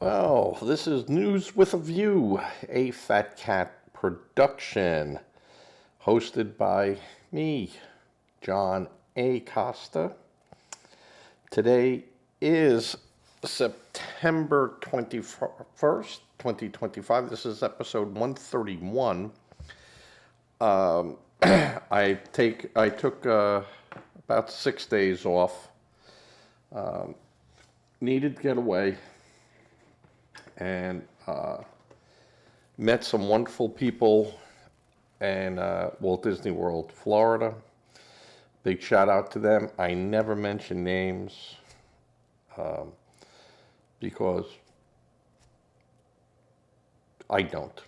Well, this is News with a View, a Fat Cat production, hosted by me, John A. Costa. Today is September 21st, 2025. This is episode 131. I took about 6 days off. Needed to get away and met some wonderful people in Walt Disney World, Florida. Big shout out to them. I never mention names because I don't.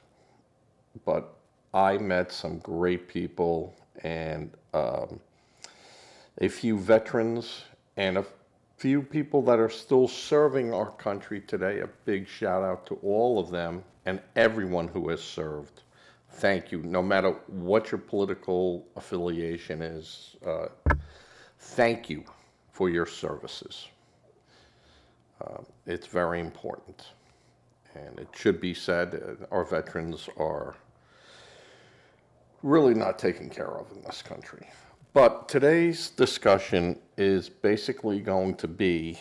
But I met some great people and a few veterans and a few people that are still serving our country today. A big shout out to all of them and everyone who has served. Thank you. No matter what your political affiliation is, thank you for your services. It's very important. And it should be said, our veterans are really not taken care of in this country. But today's discussion is basically going to be,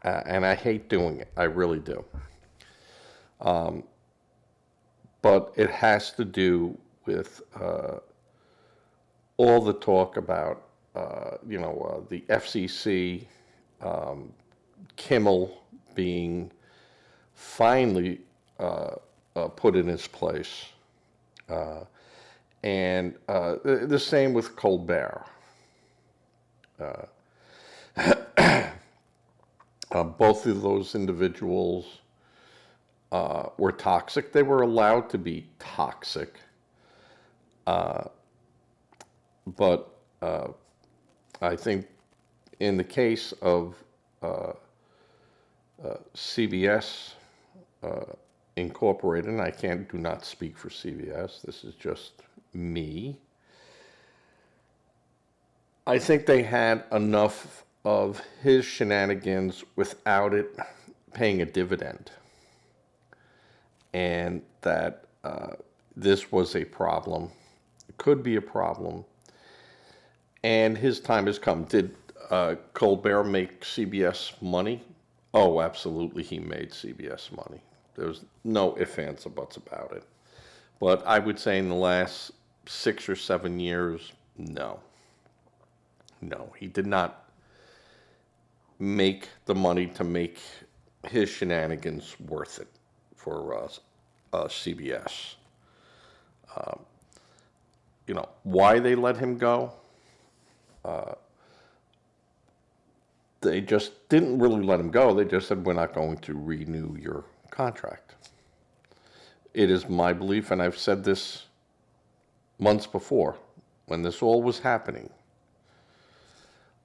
and I hate doing it, I really do, but it has to do with all the talk about, the FCC, Kimmel being finally put in his place. And the same with Colbert. Both of those individuals were toxic. They were allowed to be toxic. But I think in the case of CBS Incorporated, and I do not speak for CBS, this is just me. I think they had enough of his shenanigans without it paying a dividend, and that this was a problem. It could be a problem, and his time has come. Did Colbert make CBS money? Oh, absolutely, he made CBS money. There's no ifs, ands, or buts about it. But I would say in the last 6 or 7 years, no, he did not make the money to make his shenanigans worth it for CBS. Why they let him go? They just didn't really let him go. They just said, we're not going to renew your contract. It is my belief, and I've said this months before, when this all was happening,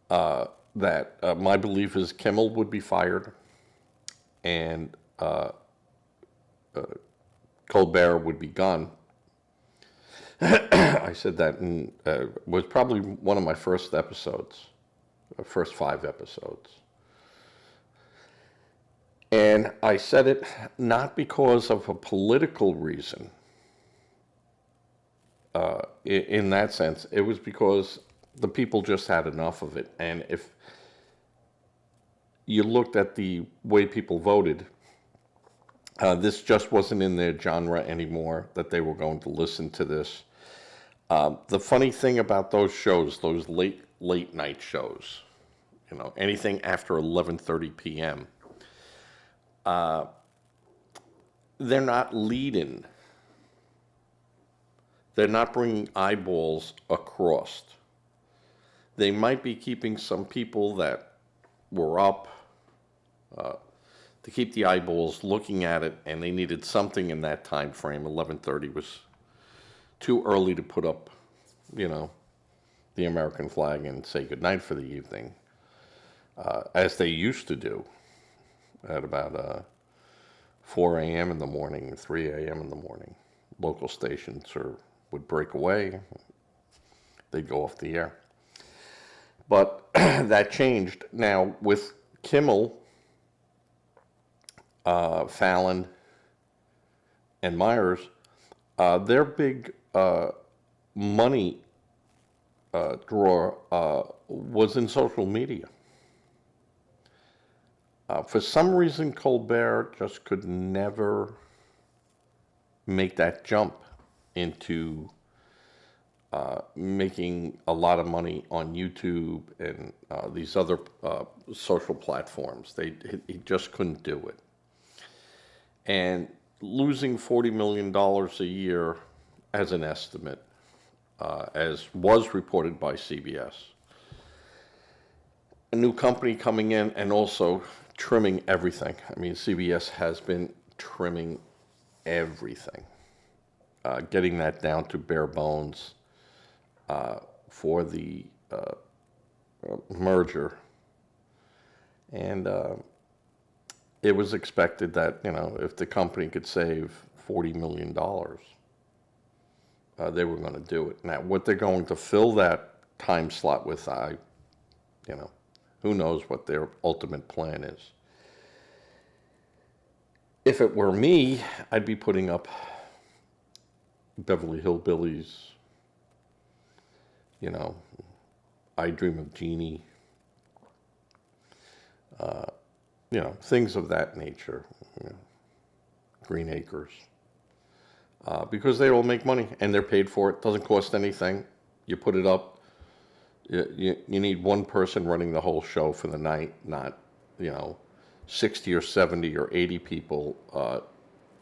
that my belief is Kimmel would be fired and Colbert would be gone. I said that in was probably one of my first episodes, first 5 episodes. And I said it not because of a political reason. In that sense, it was because the people just had enough of it. And if you looked at the way people voted, this just wasn't in their genre anymore, that they were going to listen to this. The funny thing about those shows, those late night shows, anything after 11:30 p.m., they're not leading. They're not bringing eyeballs across. They might be keeping some people that were up to keep the eyeballs looking at it, and they needed something in that time frame. 11:30 was too early to put up, the American flag and say goodnight for the evening, as they used to do at about 4 a.m. in the morning, 3 a.m. in the morning. Local stations would break away. They'd go off the air. But that changed. Now, with Kimmel, Fallon, and Myers, their big money drawer was in social media. For some reason, Colbert just could never make that jump into making a lot of money on YouTube and these other social platforms. He just couldn't do it. And losing $40 million a year as an estimate, as was reported by CBS. A new company coming in and also trimming everything. I mean, CBS has been trimming everything, getting that down to bare bones for the merger. And it was expected that, if the company could save $40 million, they were going to do it. Now, what they're going to fill that time slot with, who knows what their ultimate plan is. If it were me, I'd be putting up Beverly Hillbillies, I Dream of Jeannie, things of that nature, Green Acres, because they all make money and they're paid for it. Doesn't cost anything. You put it up. You need one person running the whole show for the night, not 60 or 70 or 80 people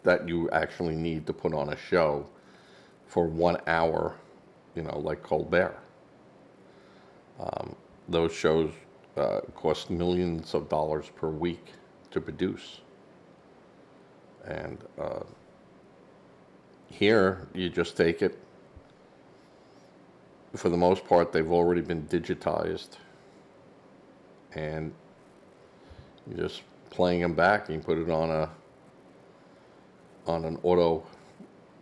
that you actually need to put on a show for 1 hour, like Colbert. Those shows cost millions of dollars per week to produce. And here, you just take it. For the most part, they've already been digitized. And you're just playing them back, and you put it on an auto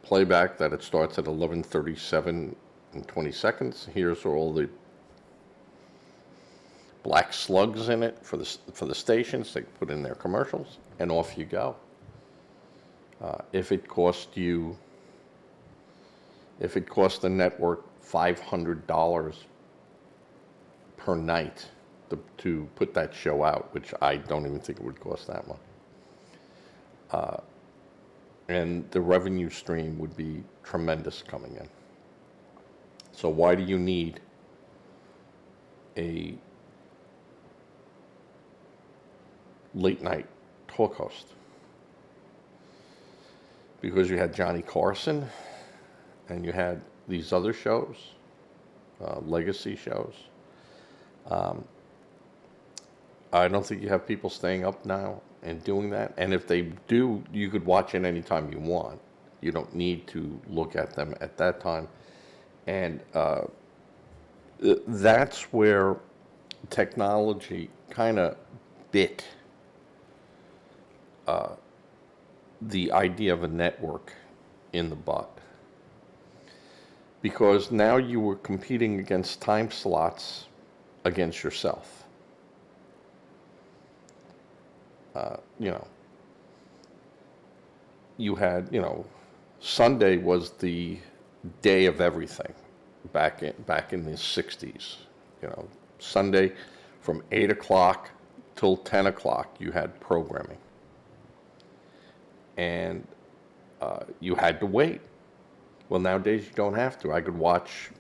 playback that it starts at 11:37 and 20 seconds. Here's all the black slugs in it for the stations. They put in their commercials, and off you go. If it cost the network $500 per night to put that show out, which I don't even think it would cost that much, and the revenue stream would be tremendous coming in. So why do you need a late night talk host? Because you had Johnny Carson and you had these other shows, legacy shows. I don't think you have people staying up now and doing that. And if they do, you could watch it anytime you want. You don't need to look at them at that time. And that's where technology kind of bit the idea of a network in the butt. Because now you were competing against time slots against yourself. You had, Sunday was the day of everything back in the 60s. Sunday from 8 o'clock till 10 o'clock, you had programming. And you had to wait. Well, nowadays you don't have to. I could watch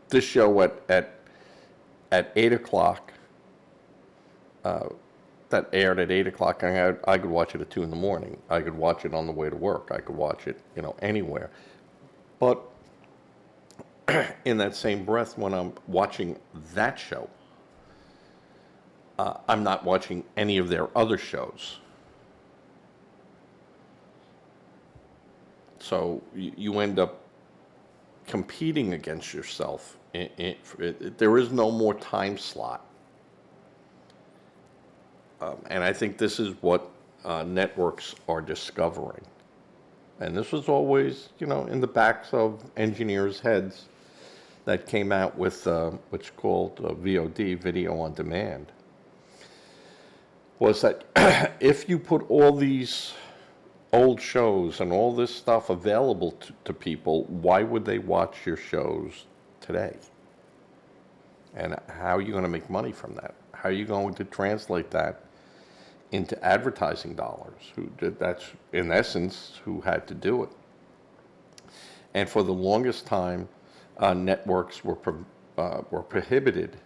this show at 8 o'clock. That aired at 8 o'clock. I could watch it at 2 in the morning. I could watch it on the way to work. I could watch it, anywhere. But in that same breath, when I'm watching that show, I'm not watching any of their other shows. So you end up competing against yourself. There is no more time slot. And I think this is what networks are discovering. And this was always, in the backs of engineers' heads that came out with what's called VOD, video on demand. was that if you put all these old shows and all this stuff available to people, why would they watch your shows today? And how are you going to make money from that? How are you going to translate that into advertising dollars? That's, in essence, who had to do it. And for the longest time, networks were prohibited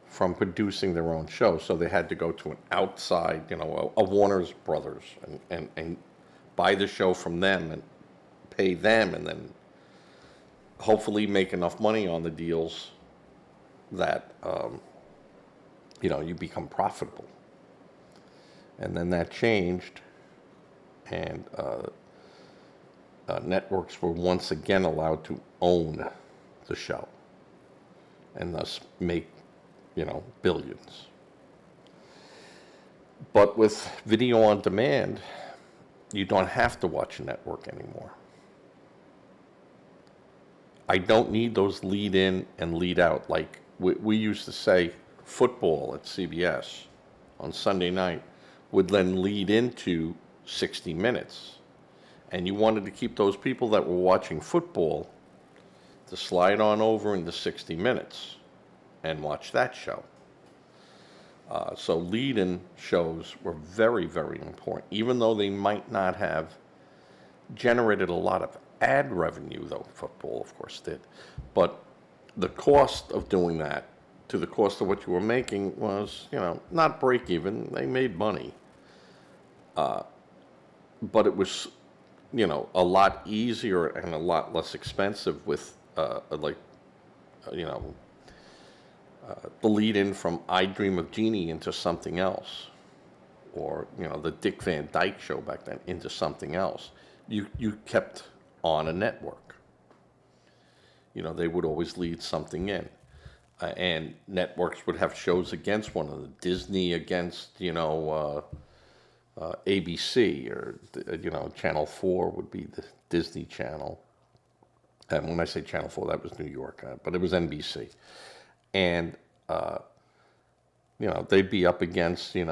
from producing their own shows, so they had to go to an outside, a Warner's Brothers, and buy the show from them and pay them, and then hopefully make enough money on the deals that you become profitable. And then that changed, and networks were once again allowed to own the show and thus make, billions. But with video on demand, you don't have to watch a network anymore. I don't need those lead in and lead out. Like we used to say, football at CBS on Sunday night would then lead into 60 Minutes. And you wanted to keep those people that were watching football to slide on over into 60 Minutes and watch that show. So lead-in shows were very, very important, even though they might not have generated a lot of ad revenue, though football, of course, did. But the cost of doing that to the cost of what you were making was, not break even. They made money. But it was, a lot easier and a lot less expensive with, the lead-in from I Dream of Jeannie into something else, or the Dick Van Dyke Show back then into something else. You kept on a network. They would always lead something in, and networks would have shows against one another. Disney against ABC, or Channel 4 would be the Disney Channel. And when I say Channel 4, that was New York, but it was NBC. And, they'd be up against, the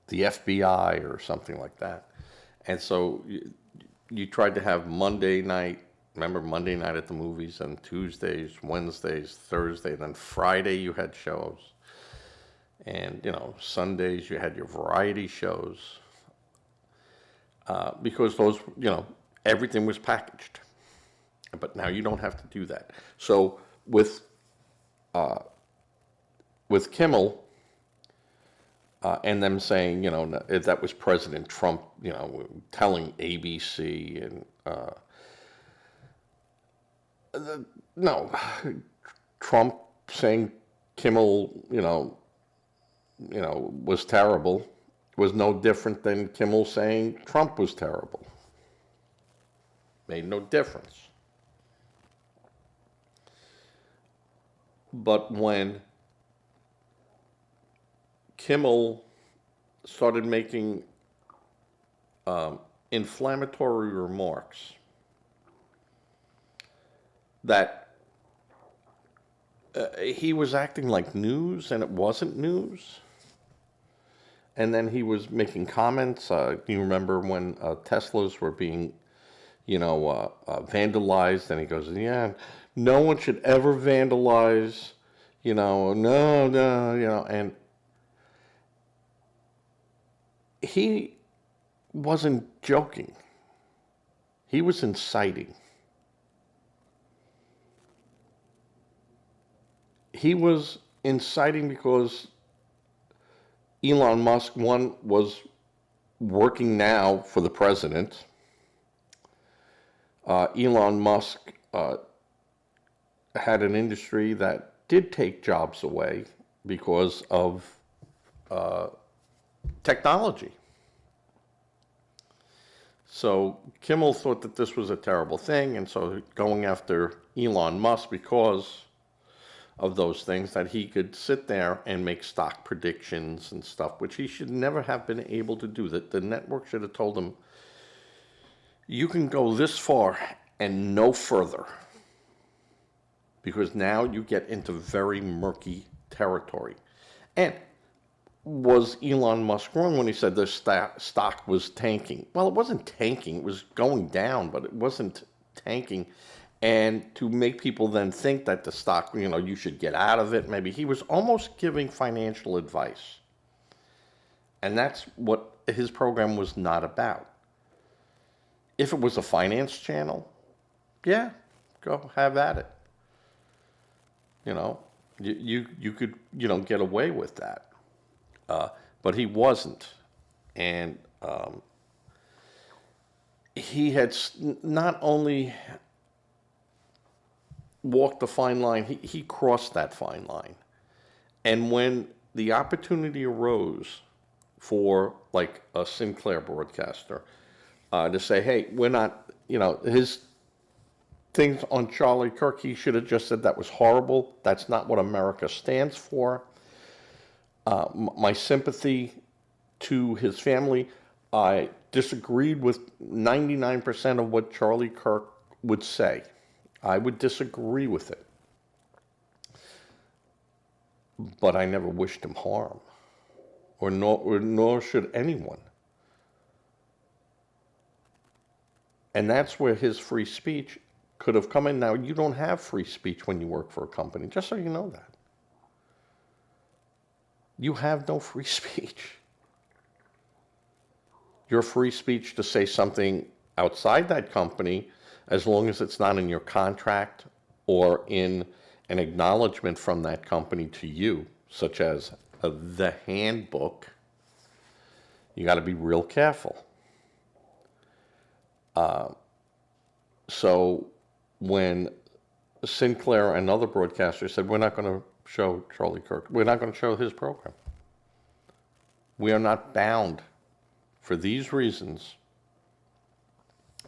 FBI or something like that. And so you tried to have Monday night, remember Monday night at the movies, and Tuesdays, Wednesdays, Thursday, then Friday you had shows. And, Sundays you had your variety shows. Because those, everything was packaged. But now you don't have to do that. So with Kimmel and them saying, that was President Trump, telling ABC and no, Trump saying Kimmel, was terrible was no different than Kimmel saying Trump was terrible. Made no difference. But when Kimmel started making inflammatory remarks that he was acting like news and it wasn't news, and then he was making comments. Do you remember when Teslas were being, vandalized? And he goes, "Yeah, no one should ever vandalize, no, and he wasn't joking. He was inciting. He was inciting because Elon Musk, one, was working now for the president. Elon Musk had an industry that did take jobs away because of technology. So Kimmel thought that this was a terrible thing, and so going after Elon Musk because of those things, that he could sit there and make stock predictions and stuff, which he should never have been able to do. That the network should have told him, you can go this far and no further, because now you get into very murky territory. And was Elon Musk wrong when he said the stock was tanking? Well, it wasn't tanking. It was going down, but it wasn't tanking. And to make people then think that the stock, you should get out of it, maybe he was almost giving financial advice. And that's what his program was not about. If it was a finance channel, yeah, go have at it. You could, get away with that. But he wasn't. And he had not only walked the fine line, he crossed that fine line. And when the opportunity arose for, like, a Sinclair broadcaster to say, hey, we're not, his things on Charlie Kirk, he should have just said that was horrible. That's not what America stands for. My sympathy to his family. I disagreed with 99% of what Charlie Kirk would say. I would disagree with it. But I never wished him harm, nor should anyone. And that's where his free speech could have come in. Now, you don't have free speech when you work for a company, just so you know that. You have no free speech. Your free speech to say something outside that company, as long as it's not in your contract or in an acknowledgement from that company to you, such as the handbook, you got to be real careful. So when Sinclair and other broadcasters said, we're not going to show Charlie Kirk, we're not going to show his program, we are not bound for these reasons.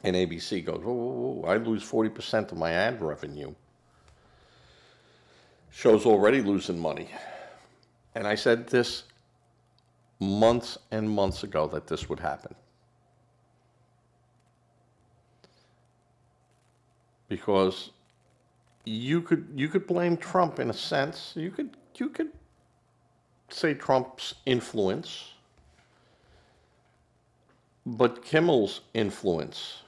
And ABC goes, whoa, whoa, whoa, I lose 40% of my ad revenue. Show's already losing money. And I said this months and months ago that this would happen. Because you could blame Trump in a sense. You could say Trump's influence, but Kimmel's influence,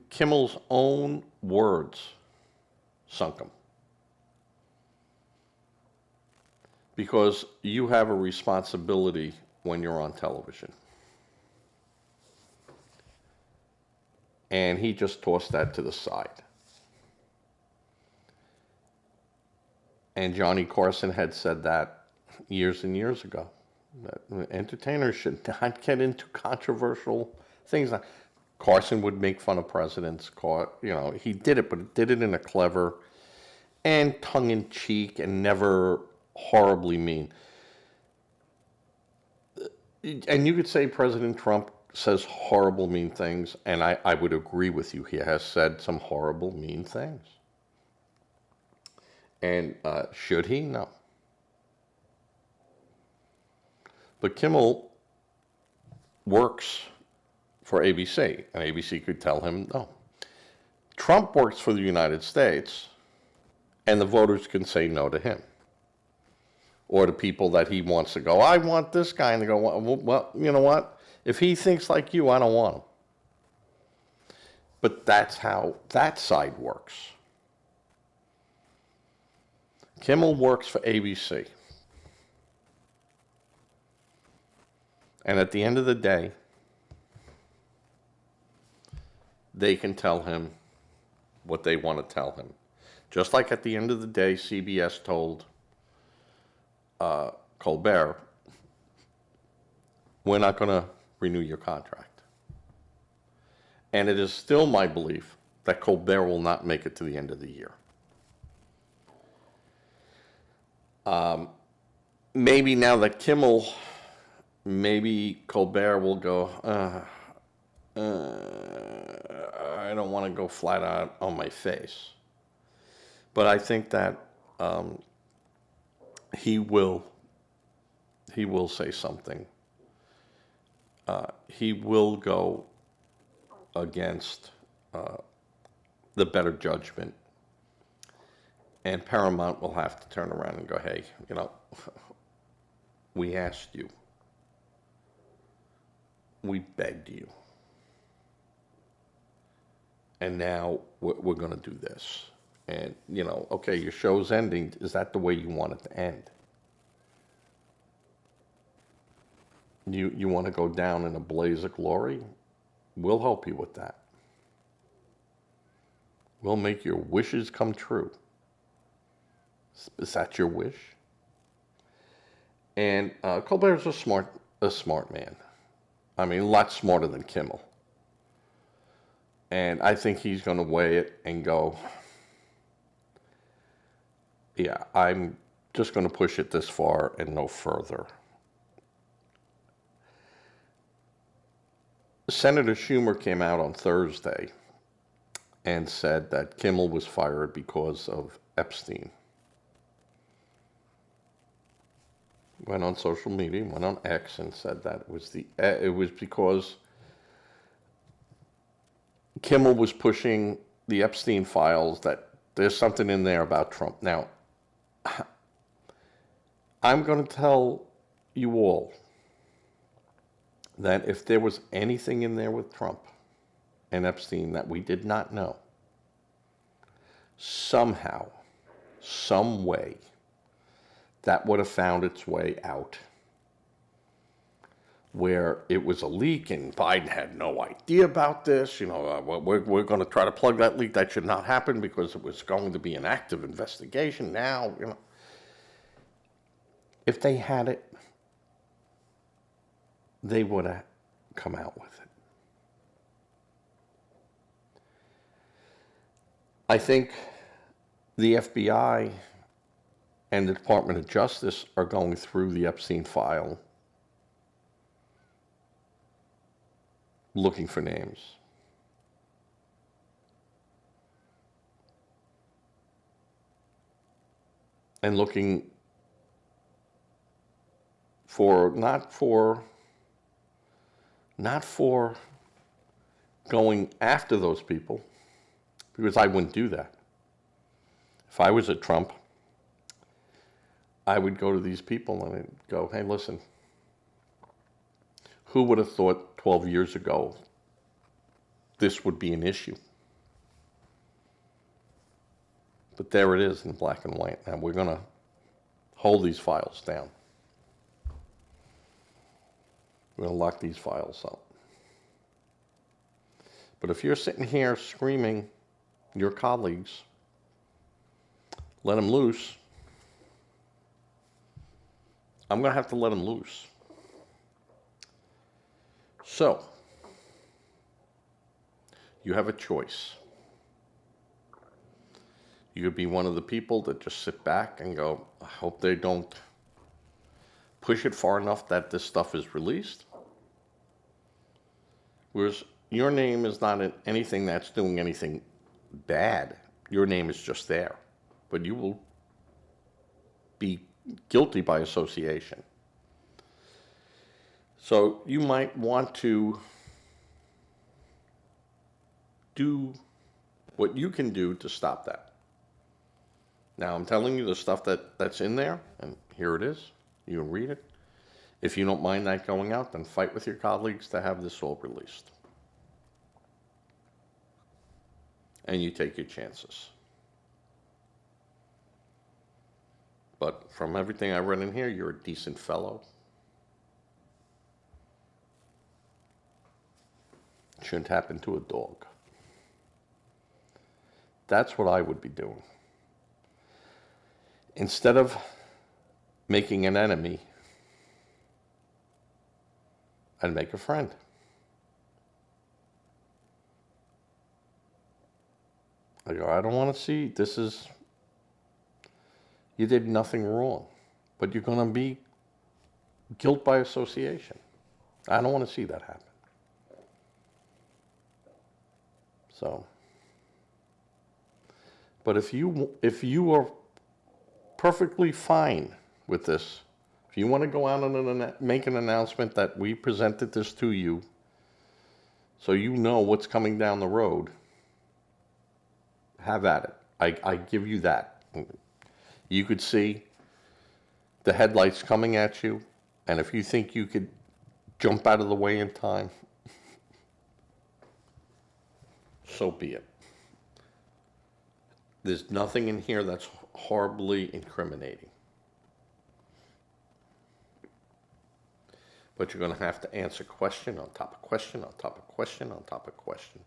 Kimmel's own words sunk him. Because you have a responsibility when you're on television. And he just tossed that to the side. And Johnny Carson had said that years and years ago, that entertainers should not get into controversial things. Carson would make fun of presidents. He did it, but he did it in a clever and tongue-in-cheek and never horribly mean. And you could say President Trump says horrible, mean things, and I would agree with you. He has said some horrible, mean things. And should he? No. But Kimmel works for ABC, and ABC could tell him no. Trump works for the United States, and the voters can say no to him. Or to people that he wants to go, I want this guy, and they go, well, you know what? If he thinks like you, I don't want him. But that's how that side works. Kimmel works for ABC. And at the end of the day, they can tell him what they want to tell him. Just like at the end of the day, CBS told Colbert, we're not going to renew your contract. And it is still my belief that Colbert will not make it to the end of the year. Maybe now that Kimmel, maybe Colbert will go, I don't want to go flat out on my face. But I think that he will say something. He will go against the better judgment And Paramount will have to turn around and go, hey, we asked you. We begged you. And now we're going to do this. And, okay, your show's ending. Is that the way you want it to end? You want to go down in a blaze of glory? We'll help you with that. We'll make your wishes come true. Is that your wish? And Colbert's a smart man. I mean, a lot smarter than Kimmel. And I think he's going to weigh it and go, yeah, I'm just going to push it this far and no further. Senator Schumer came out on Thursday and said that Kimmel was fired because of Epstein. Went on social media, went on X, and said that it was because Kimmel was pushing the Epstein files, that there's something in there about Trump. Now, I'm going to tell you all that if there was anything in there with Trump and Epstein that we did not know, somehow, some way, that would have found its way out. Where it was a leak and Biden had no idea about this. We're going to try to plug that leak. That should not happen because it was going to be an active investigation now. If they had it, they would have come out with it. I think the FBI and the Department of Justice are going through the Epstein file looking for names. And looking for, not for going after those people, because I wouldn't do that. If I was at Trump, I would go to these people and I'd go, hey, listen, who would have thought 12 years ago this would be an issue? But there it is in black and white. Now we're going to hold these files down. We're going to lock these files up. But if you're sitting here screaming your colleagues, let them loose, I'm going to have to let them loose. So, you have a choice. You could be one of the people that just sit back and go, I hope they don't push it far enough that this stuff is released. Whereas your name is not in anything that's doing anything bad. Your name is just there. But you will be guilty by association. So you might want to do what you can do to stop that. Now, I'm telling you the stuff that's in there, and here it is. You can read it. If you don't mind that going out, then fight with your colleagues to have this all released. And you take your chances. But from everything I read in here, you're a decent fellow. Shouldn't happen to a dog. That's what I would be doing. Instead of making an enemy, I'd make a friend. I go, I don't want to see, you did nothing wrong, but you're going to be guilt by association. I don't want to see that happen. So, but if you are perfectly fine with this, if you want to go out and make an announcement that we presented this to you, so you know what's coming down the road, have at it. I give you that. You could see the headlights coming at you, and if you think you could jump out of the way in time, so be it. There's nothing in here that's horribly incriminating. But you're going to have to answer question on top of question on top of question on top of question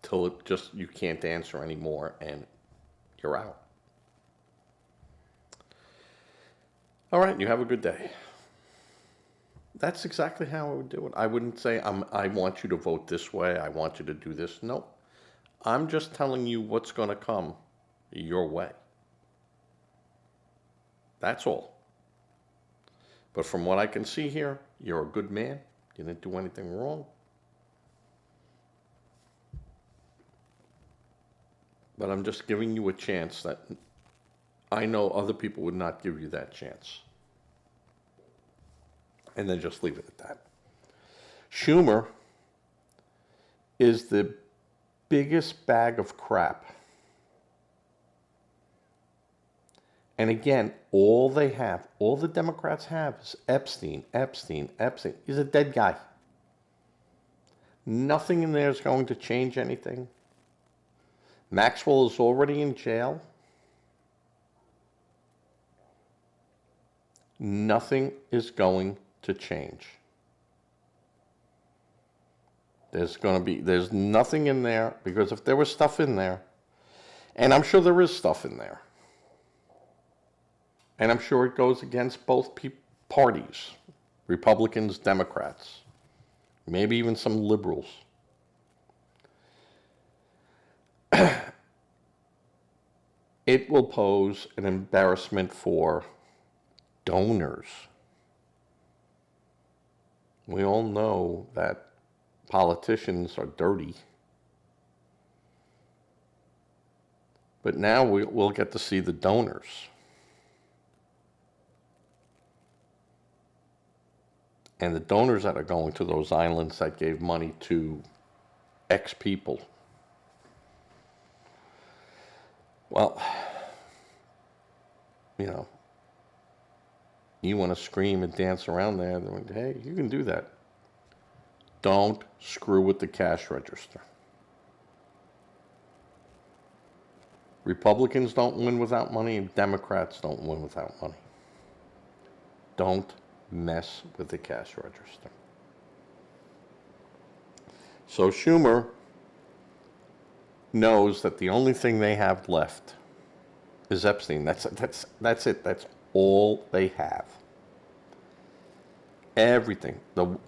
till it just, you can't answer anymore and you're out. All right, you have a good day. That's exactly how I would do it. I wouldn't say, I want you to vote this way, I want you to do this. No, I'm just telling you what's going to come your way. That's all. But from what I can see here, you're a good man. You didn't do anything wrong. But I'm just giving you a chance that I know other people would not give you that chance. And then just leave it at that. Schumer is the biggest bag of crap. And again, all the Democrats have is Epstein, Epstein, Epstein. He's a dead guy. Nothing in there is going to change anything. Maxwell is already in jail. Nothing is going to change. There's nothing in there, because if there was stuff in there, and I'm sure there is stuff in there, and I'm sure it goes against both parties, Republicans, Democrats, maybe even some liberals. It will pose an embarrassment for donors. We all know that politicians are dirty. But now we'll get to see the donors. And the donors that are going to those islands that gave money to X people. Well, you know, you want to scream and dance around there, they're like, hey, you can do that. Don't screw with the cash register. Republicans don't win without money, and Democrats don't win without money. Don't mess with the cash register. So Schumer knows that the only thing they have left is Epstein. That's it. That's all they have. Everything.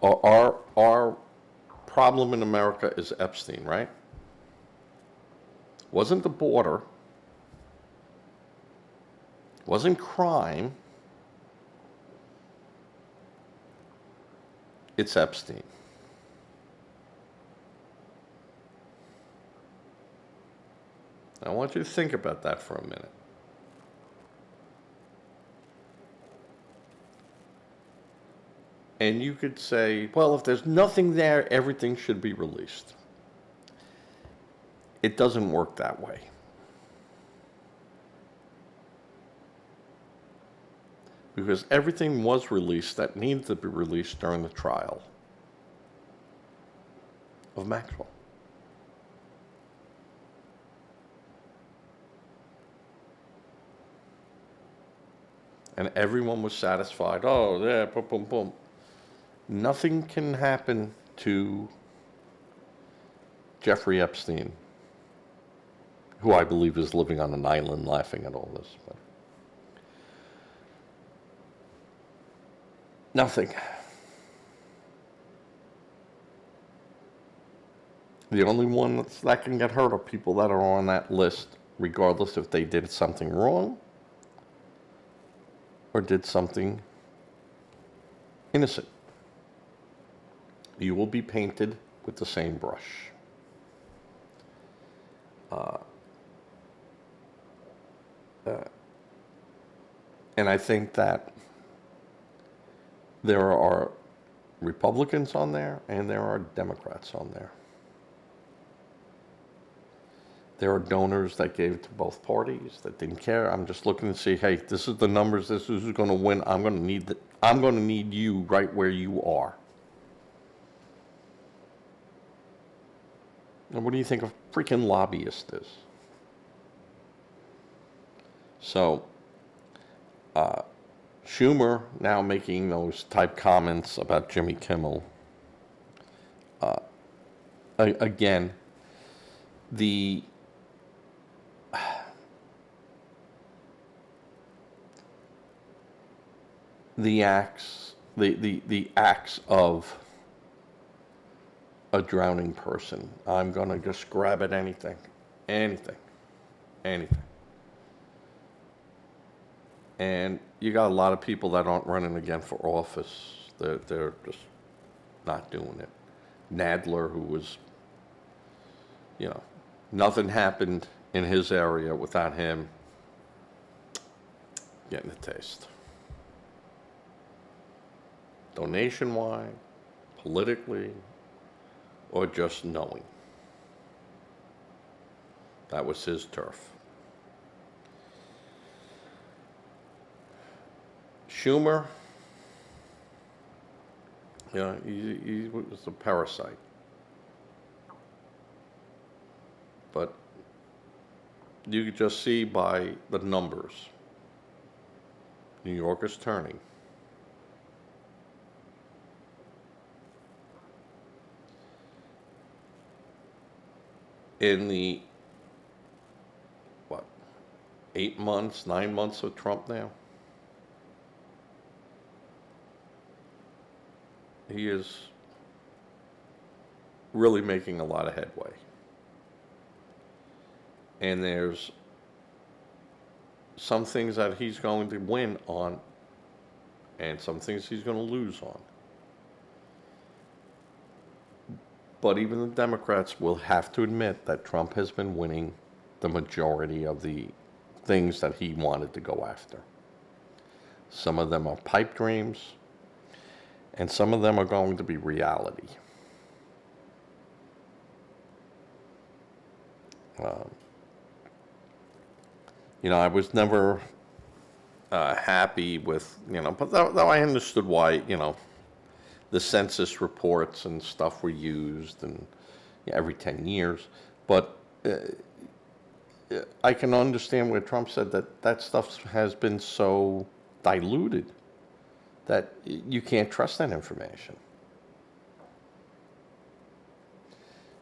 Our problem in America is Epstein, right? Wasn't the border. Wasn't crime. It's Epstein. I want you to think about that for a minute. And you could say, well, if there's nothing there, everything should be released. It doesn't work that way. Because everything was released that needed to be released during the trial of Maxwell. And everyone was satisfied. Oh, yeah, boom, boom, boom. Nothing can happen to Jeffrey Epstein, who I believe is living on an island laughing at all this. But nothing. The only ones that can get hurt are people that are on that list, regardless if they did something wrong or did something innocent. You will be painted with the same brush. And I think that there are Republicans on there and there are Democrats on there. There are donors that gave to both parties that didn't care. I'm just looking to see, hey, this is the numbers. This is who's going to win. I'm going to need you right where you are. And what do you think a freaking lobbyist is? So, Schumer now making those type comments about Jimmy Kimmel. Again, the acts, the acts of a drowning person. I'm gonna just grab at anything, anything. And you got a lot of people that aren't running again for office. They're just not doing it. Nadler, who was, nothing happened in his area without him getting a taste. Donation-wise, politically, or just knowing. That was his turf. Schumer, he was a parasite. But you could just see by the numbers. New York is turning. In the, 8 months, 9 months of Trump now, he is really making a lot of headway. And there's some things that he's going to win on and some things he's going to lose on. But even the Democrats will have to admit that Trump has been winning the majority of the things that he wanted to go after. Some of them are pipe dreams, and some of them are going to be reality. I was never happy with, but though I understood why, the census reports and stuff were used and every 10 years. But I can understand where Trump said that stuff has been so diluted that you can't trust that information.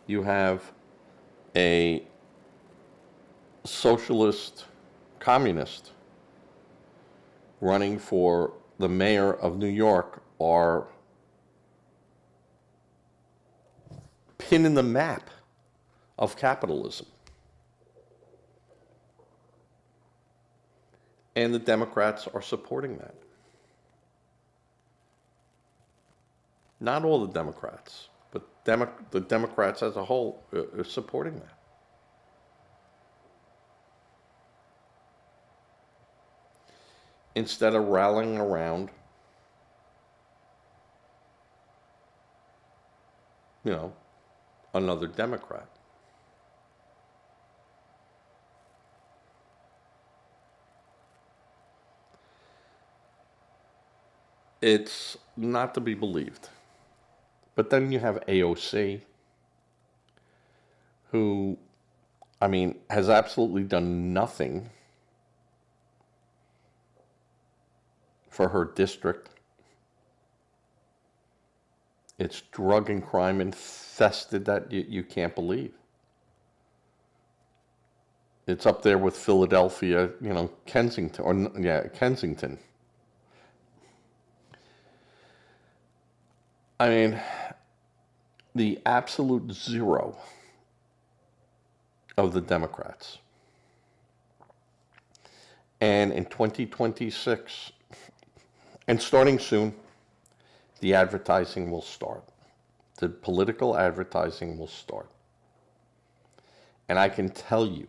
You have a socialist communist running for the mayor of New York or pin in the map of capitalism. And the Democrats are supporting that. Not all the Democrats, but the Democrats as a whole are supporting that. Instead of rallying around, another Democrat. It's not to be believed. But then you have AOC, who, has absolutely done nothing for her district. It's drug and crime infested that you can't believe. It's up there with Philadelphia, Kensington, Kensington. The absolute zero of the Democrats. And in 2026, and starting soon, the advertising will start. The political advertising will start. And I can tell you,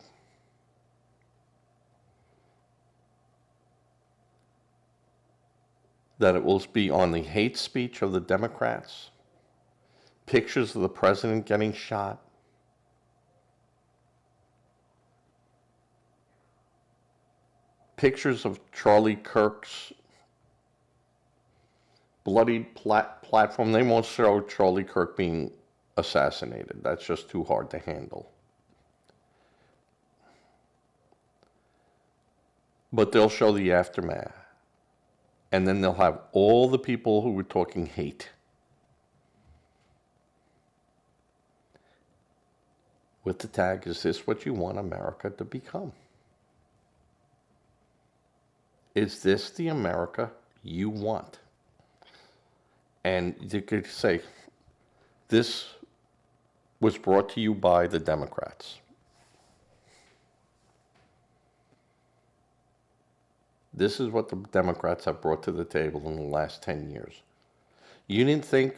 that it will be on the hate speech of the Democrats, pictures of the president getting shot, pictures of Charlie Kirk's bloodied platform. They won't show Charlie Kirk being assassinated. That's just too hard to handle. But they'll show the aftermath. And then they'll have all the people who were talking hate with the tag, is this what you want America to become? Is this the America you want? And you could say, this was brought to you by the Democrats. This is what the Democrats have brought to the table in the last 10 years. You didn't think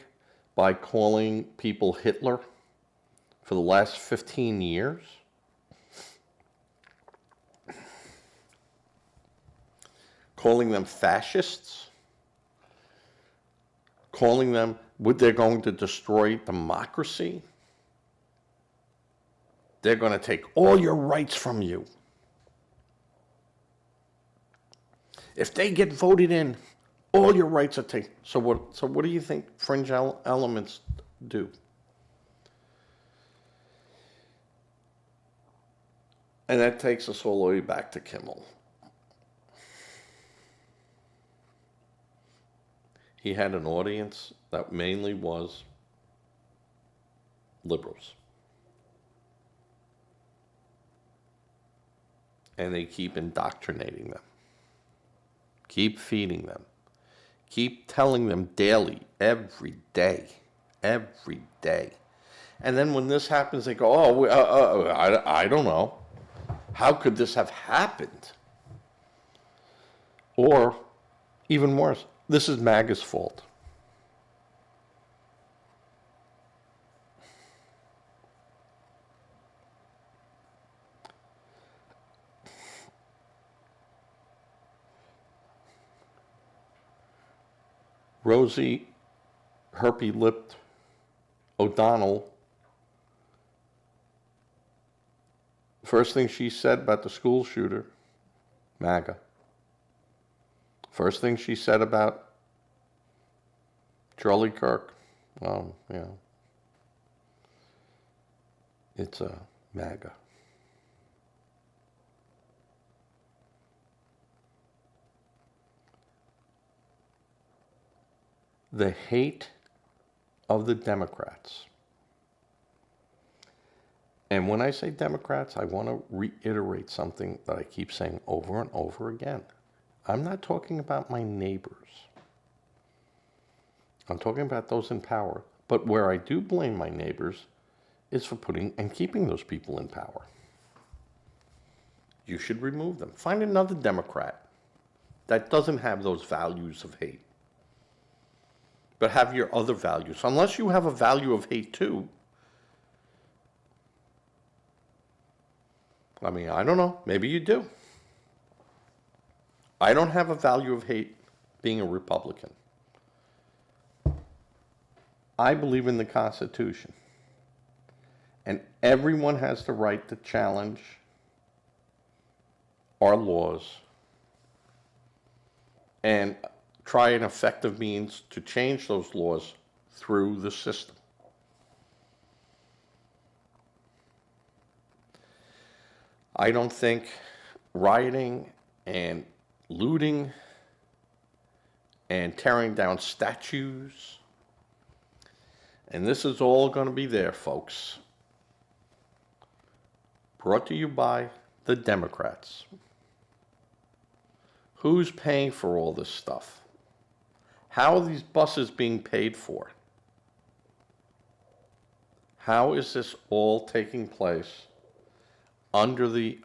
by calling people Hitler for the last 15 years, calling them fascists, calling them, they're going to destroy democracy, they're going to take all your rights from you. If they get voted in, all your rights are taken. So what do you think fringe elements do? And that takes us all the way back to Kimmel. He had an audience that mainly was liberals. And they keep indoctrinating them. Keep feeding them. Keep telling them daily, every day. And then when this happens, they go, I don't know. How could this have happened? Or, even worse, this is MAGA's fault. Rosie herpy-lipped O'Donnell, first thing she said about the school shooter, MAGA. First thing she said about Charlie Kirk, it's a MAGA. The hate of the Democrats. And when I say Democrats, I want to reiterate something that I keep saying over and over again. I'm not talking about my neighbors. I'm talking about those in power. But where I do blame my neighbors is for putting and keeping those people in power. You should remove them. Find another Democrat that doesn't have those values of hate, but have your other values. Unless you have a value of hate too. I mean, I don't know. Maybe you do. I don't have a value of hate being a Republican. I believe in the Constitution. And everyone has the right to challenge our laws and try an effective means to change those laws through the system. I don't think rioting and looting and tearing down statues, and this is all going to be there, folks, brought to you by the Democrats. Who's paying for all this stuff? How are these buses being paid for? How is this all taking place under the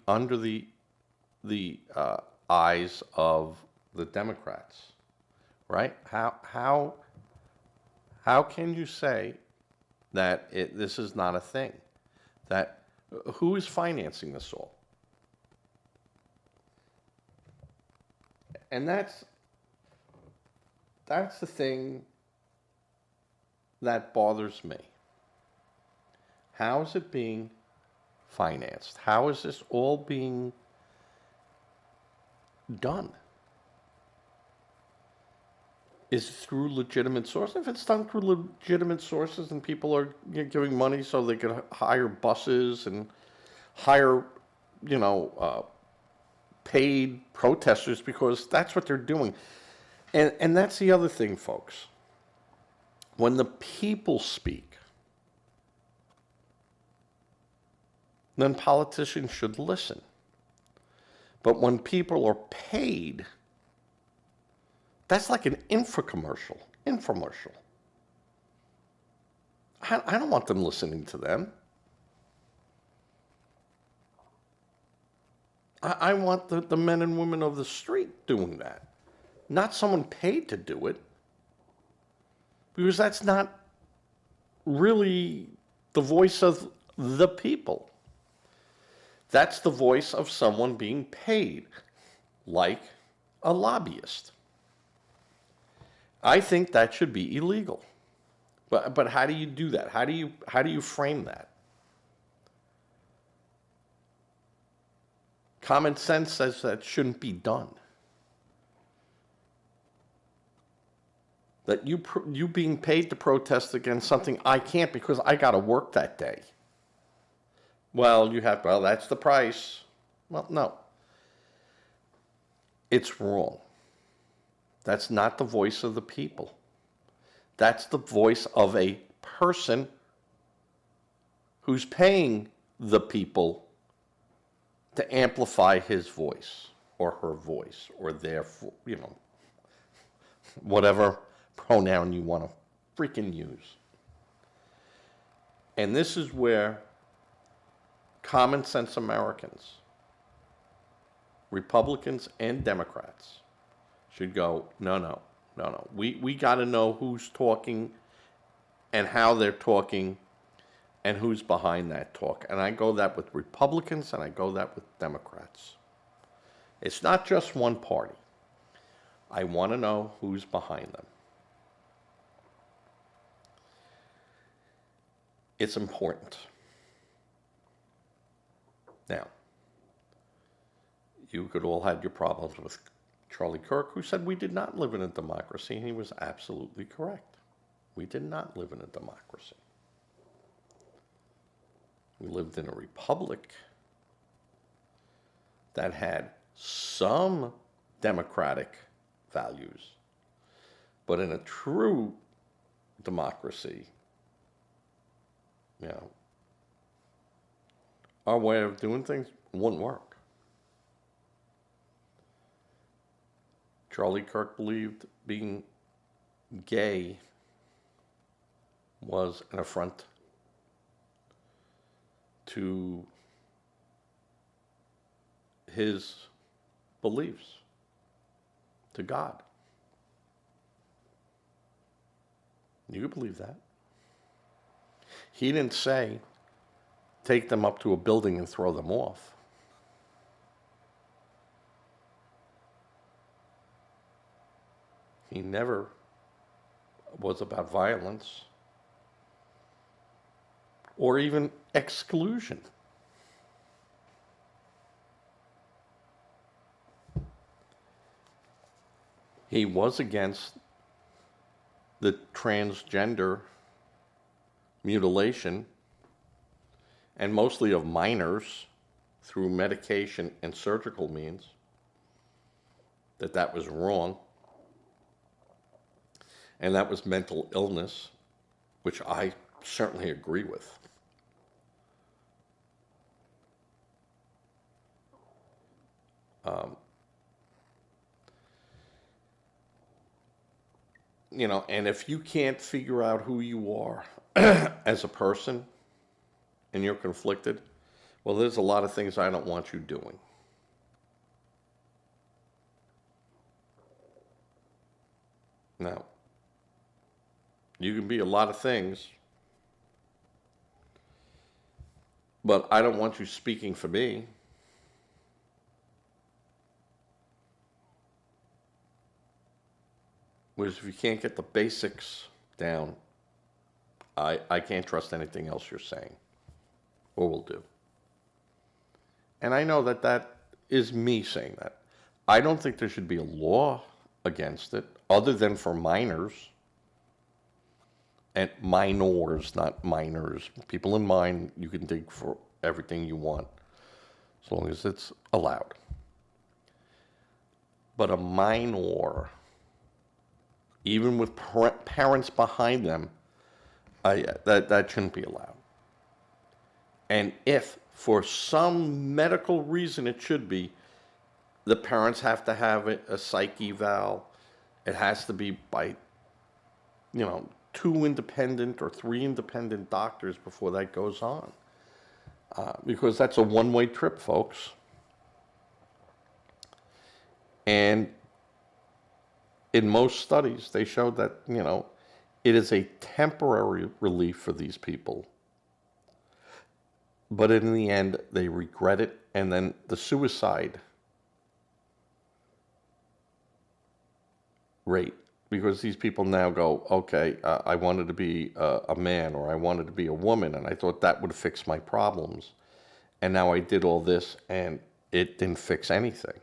eyes of the Democrats, right? How can you say that this is not a thing? That who is financing this all? And that's the thing that bothers me. How is it being financed? How is this all being done? Is it through legitimate sources? If it's done through legitimate sources and people are giving money so they could hire buses and hire, you know, paid protesters, because that's what they're doing. And that's the other thing, folks. When the people speak, then politicians should listen. But when people are paid, that's like an infomercial. I don't want them listening to them. I want the men and women of the street doing that, not someone paid to do it, because that's not really the voice of the people. That's the voice of someone being paid, like a lobbyist. I think that should be illegal. But how do you do that? How do you frame that? Common sense says that shouldn't be done. That you being paid to protest against something I can't because I got to work that day. Well, that's the price. Well, no. It's wrong. That's not the voice of the people. That's the voice of a person who's paying the people to amplify his voice or her voice or their, whatever pronoun you want to freaking use. And this is where common sense Americans, Republicans and Democrats, should go, no. We got to know who's talking and how they're talking and who's behind that talk. And I go that with Republicans and I go that with Democrats. It's not just one party. I want to know who's behind them. It's important. Now, you could all have your problems with Charlie Kirk, who said we did not live in a democracy, and he was absolutely correct. We did not live in a democracy. We lived in a republic that had some democratic values, but in a true democracy, our way of doing things wouldn't work. Charlie Kirk believed being gay was an affront to his beliefs, to God. You could believe that. He didn't say, take them up to a building and throw them off. He never was about violence or even exclusion. He was against the transgender mutilation, and mostly of minors through medication and surgical means, that was wrong. And that was mental illness, which I certainly agree with. And if you can't figure out who you are as a person and you're conflicted, well, there's a lot of things I don't want you doing. Now, you can be a lot of things, but I don't want you speaking for me. Whereas if you can't get the basics down, I can't trust anything else you're saying or will do. And I know that is me saying that. I don't think there should be a law against it, other than for minors. And minors, not minors. People in mine, you can dig for everything you want, as long as it's allowed. But a minor, even with parents behind them, that shouldn't be allowed. And if for some medical reason it should be, the parents have to have a psych eval. It has to be by, 2 independent or 3 independent doctors before that goes on. Because that's a one-way trip, folks. And in most studies, they showed that, it is a temporary relief for these people. But in the end, they regret it. And then the suicide rate, because these people now go, okay, I wanted to be a man, or I wanted to be a woman, and I thought that would fix my problems. And now I did all this, and it didn't fix anything.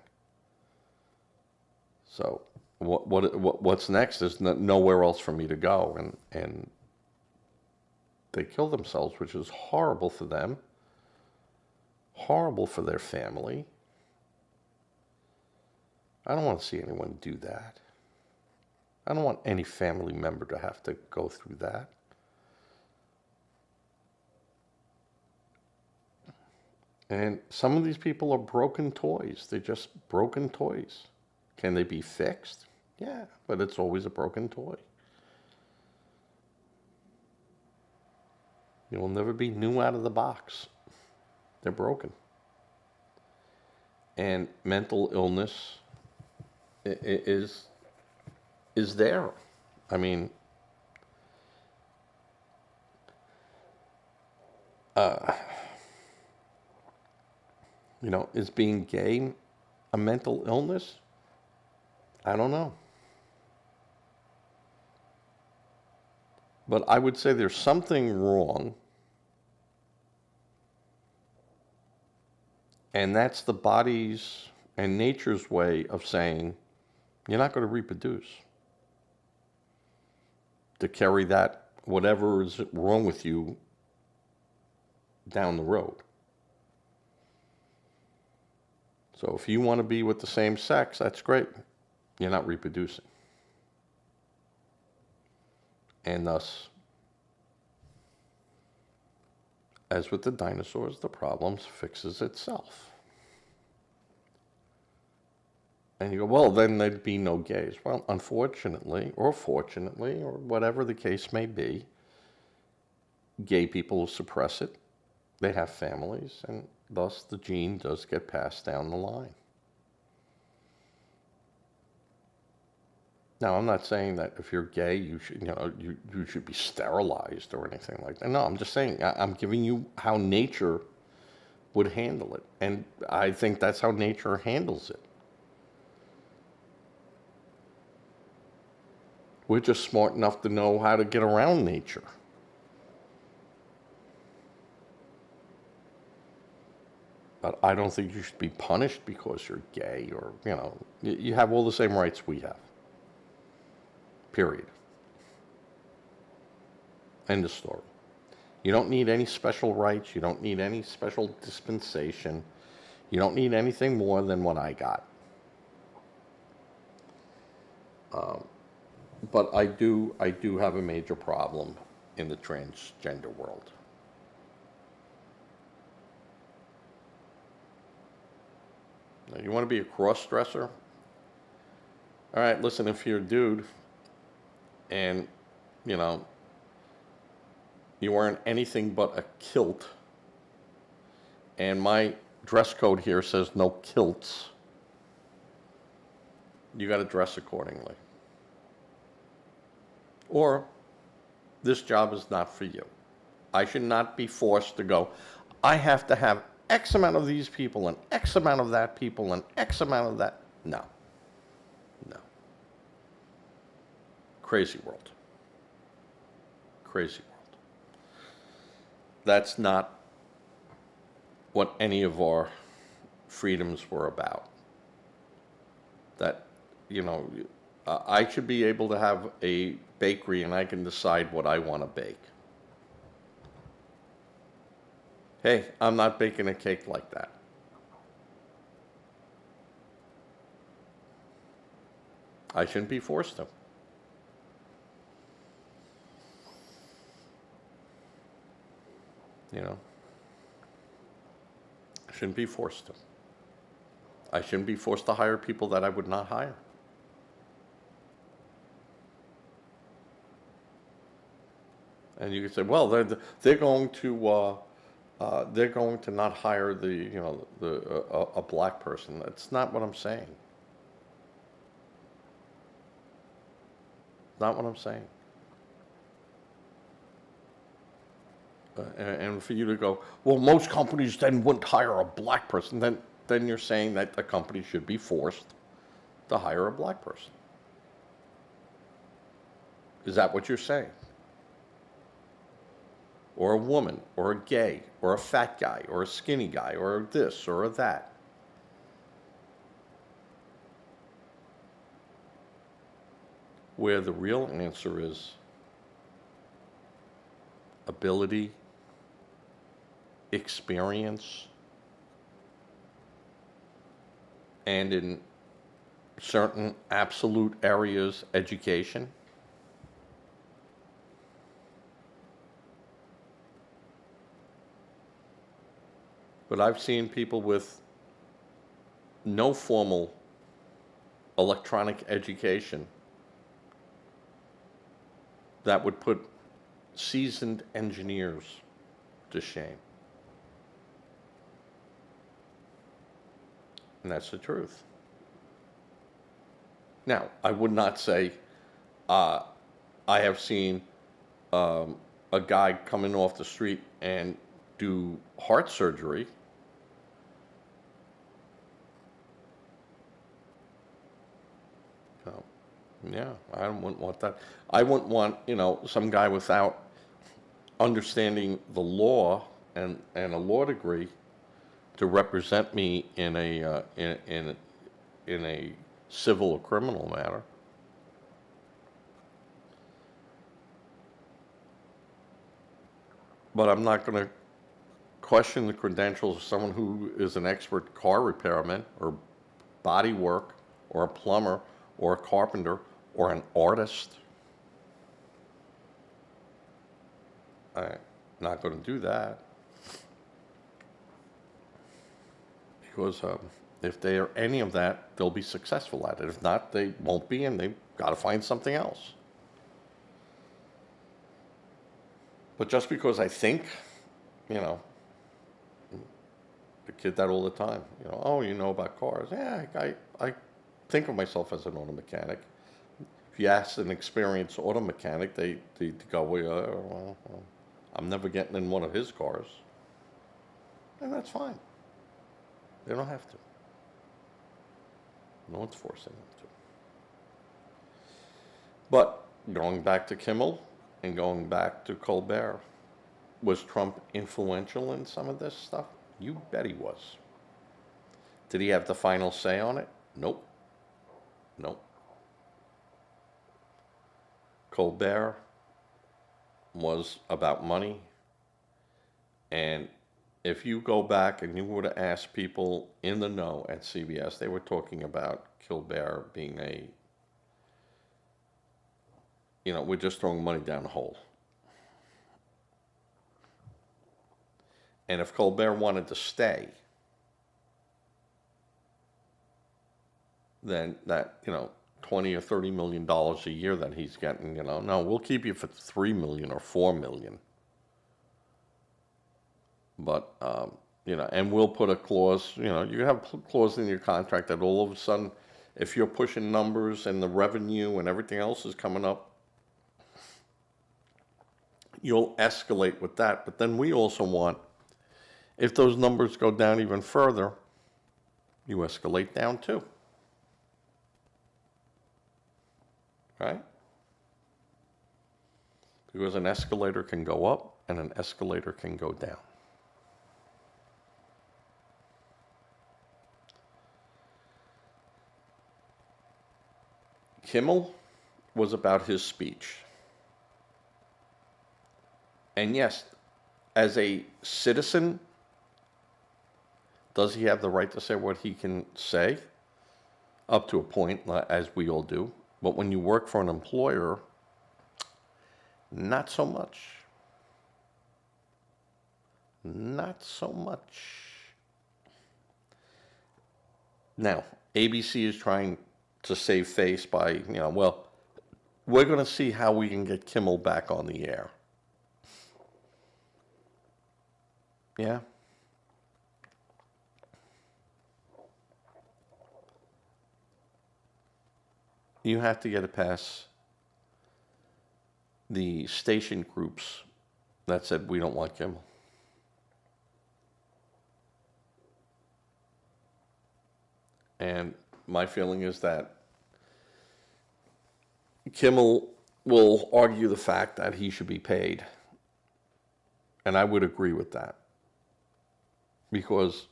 So what's next is nowhere else for me to go, and they kill themselves, which is horrible for them, horrible for their family. I don't want to see anyone do that. I don't want any family member to have to go through that. And some of these people are broken toys. They're just broken toys. Can they be fixed? Yeah, but it's always a broken toy. You'll never be new out of the box. They're broken. And mental illness is there. I mean, is being gay a mental illness? I don't know. But I would say there's something wrong, and that's the body's and nature's way of saying, you're not going to reproduce. To carry that, whatever is wrong with you, down the road. So if you want to be with the same sex, that's great. You're not reproducing. And thus, as with the dinosaurs, the problem fixes itself. And you go, well, then there'd be no gays. Well, unfortunately, or fortunately, or whatever the case may be, gay people suppress it. They have families, and thus the gene does get passed down the line. Now, I'm not saying that if you're gay, you should be sterilized or anything like that. No, I'm just saying, I'm giving you how nature would handle it. And I think that's how nature handles it. We're just smart enough to know how to get around nature. But I don't think you should be punished because you're gay, or, you have all the same rights we have. Period. End of story. You don't need any special rights. You don't need any special dispensation. You don't need anything more than what I got. But I do have a major problem in the transgender world. Now, you want to be a cross-dresser? All right, listen, if you're a dude and, you wearing anything but a kilt, and my dress code here says no kilts, you got to dress accordingly. Or this job is not for you. I should not be forced to go, I have to have X amount of these people and X amount of that people and X amount of that. No. Crazy world. Crazy world. That's not what any of our freedoms were about. That, you know, I should be able to have a bakery and I can decide what I want to bake. Hey, I'm not baking a cake like that. I shouldn't be forced to. You know, I shouldn't be forced to. I shouldn't be forced to hire people that I would not hire. And you could say, well, they're going to not hire the you know a black person. That's not what I'm saying. Not what I'm saying. And for you to go, well, most companies then wouldn't hire a black person. Then you're saying that the company should be forced to hire a black person. Is that what you're saying? Or a woman, or a gay, or a fat guy, or a skinny guy, or this, or that. Where the real answer is ability, experience, and in certain absolute areas, education. But I've seen people with no formal electronic education that would put seasoned engineers to shame. And that's the truth. Now, I would not say I have seen a guy coming off the street and do heart surgery. So, yeah, I wouldn't want that. I wouldn't want, some guy without understanding the law and a law degree to represent me in a civil or criminal matter. But I'm not going to question the credentials of someone who is an expert car repairman or body work or a plumber or a carpenter or an artist. I'm not going to do that. Because if they are any of that, they'll be successful at it. If not, they won't be, and they've got to find something else. But just because I think, the kid that all the time, oh, you know about cars. Yeah, I think of myself as an auto mechanic. If you ask an experienced auto mechanic, they go, well, I'm never getting in one of his cars. And that's fine. They don't have to. No one's forcing them to. But going back to Kimmel and going back to Colbert, was Trump influential in some of this stuff? You bet he was. Did he have the final say on it? Nope. Nope. Colbert was about money, and if you go back and you were to ask people in the know at CBS, they were talking about Colbert being we're just throwing money down the hole. And if Colbert wanted to stay, then that, $20 or $30 million a year that he's getting, no, we'll keep you for $3 million or $4 million. But, and we'll put a clause, you have a clause in your contract that all of a sudden, if you're pushing numbers and the revenue and everything else is coming up, you'll escalate with that. But then we also want, if those numbers go down even further, you escalate down too. Right? Because an escalator can go up and an escalator can go down. Kimmel was about his speech. And yes, as a citizen, does he have the right to say what he can say? Up to a point, as we all do. But when you work for an employer, not so much. Not so much. Now, ABC is trying to save face by, well, we're going to see how we can get Kimmel back on the air. Yeah. You have to get it past the station groups that said we don't want Kimmel. And my feeling is that Kimmel will argue the fact that he should be paid. And I would agree with that. Because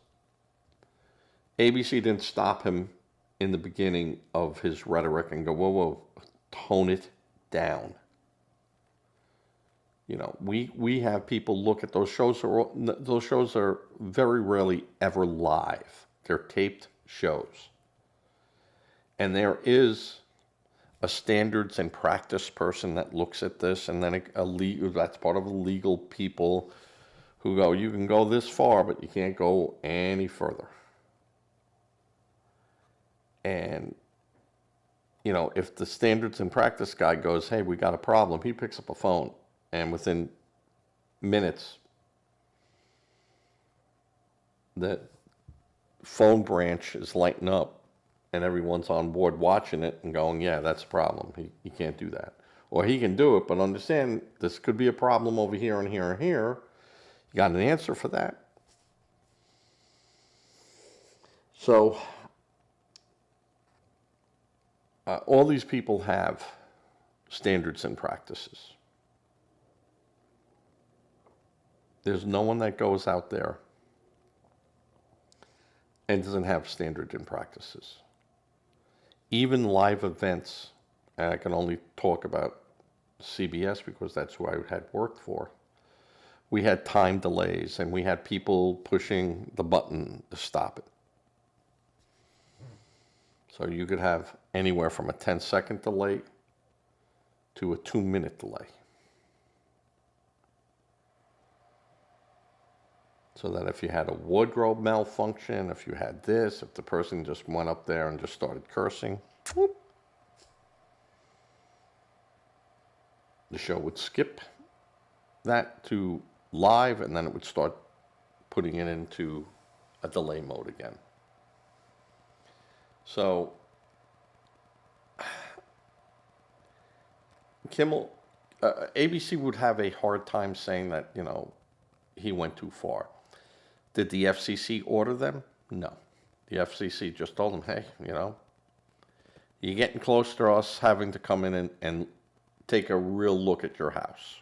ABC didn't stop him in the beginning of his rhetoric and go, whoa, whoa, tone it down. We have people look at those shows. Those shows are very rarely ever live. They're taped shows. And there is a standards and practice person that looks at this, and then that's part of the legal people who go, you can go this far, but you can't go any further. And, if the standards and practice guy goes, hey, we got a problem, he picks up a phone, and within minutes, that phone branch is lighting up, and everyone's on board watching it and going, yeah, that's a problem. He can't do that. Or he can do it, but understand this could be a problem over here and here and here. You got an answer for that? So, all these people have standards and practices. There's no one that goes out there and doesn't have standards and practices. Even live events, and I can only talk about CBS because that's who I had worked for. We had time delays, and we had people pushing the button to stop it. So you could have anywhere from a 10-second delay to a 2-minute delay. So that if you had a wardrobe malfunction, if you had this, if the person just went up there and just started cursing, whoop, the show would skip that to live, and then it would start putting it into a delay mode again. So Kimmel, ABC would have a hard time saying that, he went too far. Did the FCC order them? No. The FCC just told them, hey, you're getting close to us having to come in and take a real look at your house.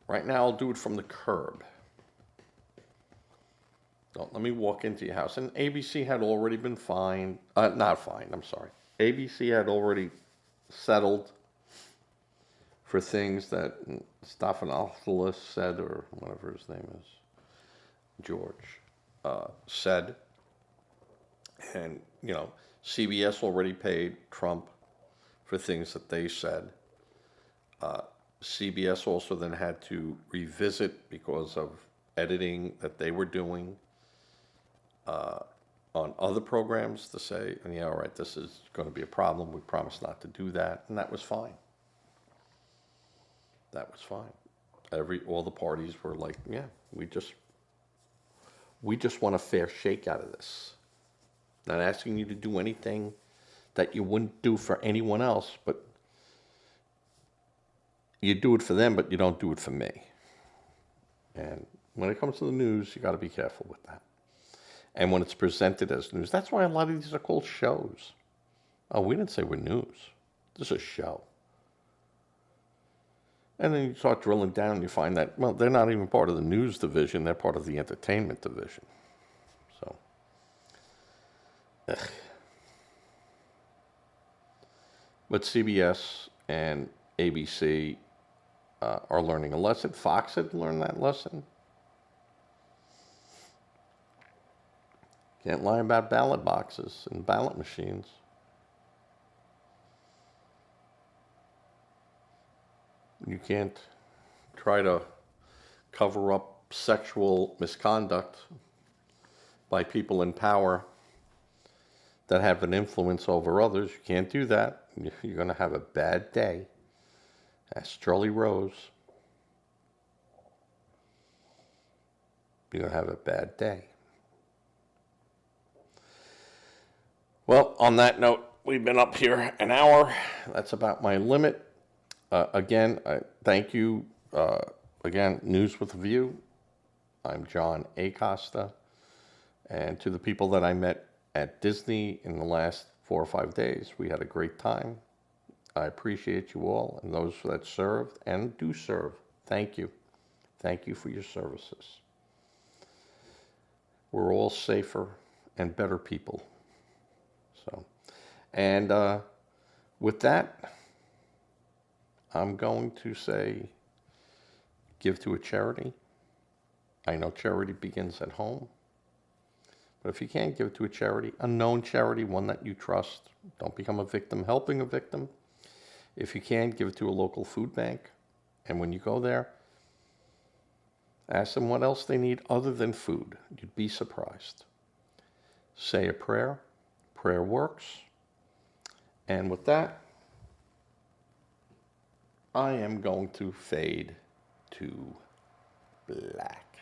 Right now, I'll do it from the curb. Don't let me walk into your house. And ABC had already been fined. Not fined, I'm sorry. ABC had already settled for things that Stephanopoulos said, or whatever his name is, George, said. And, CBS already paid Trump for things that they said. CBS also then had to revisit because of editing that they were doing on other programs to say, yeah, all right, this is going to be a problem. We promise not to do that. And that was fine. That was fine. All the parties were like, yeah, we just want a fair shake out of this. Not asking you to do anything that you wouldn't do for anyone else, but you do it for them, but you don't do it for me. And when it comes to the news, you got to be careful with that. And when it's presented as news, that's why a lot of these are called shows. Oh, we didn't say we're news. This is a show. And then you start drilling down and you find that, well, they're not even part of the news division. They're part of the entertainment division. So, But CBS and ABC are learning a lesson. Fox had learned that lesson. Can't lie about ballot boxes and ballot machines. You can't try to cover up sexual misconduct by people in power that have an influence over others. You can't do that. You're going to have a bad day. Ask Charlie Rose. You're going to have a bad day. Well, on that note, we've been up here an hour. That's about my limit. Again, thank you. Again, News with a View. I'm John Acosta. And to the people that I met at Disney in the last 4 or 5 days, we had a great time. I appreciate you all, and those that served and do serve. Thank you. Thank you for your services. We're all safer and better people. So, and with that, I'm going to say, give to a charity. I know charity begins at home. But if you can't give to a charity, a known charity, one that you trust, don't become a victim helping a victim. If you can, give it to a local food bank. And when you go there, ask them what else they need other than food. You'd be surprised. Say a prayer. Prayer works. And with that, I am going to fade to black.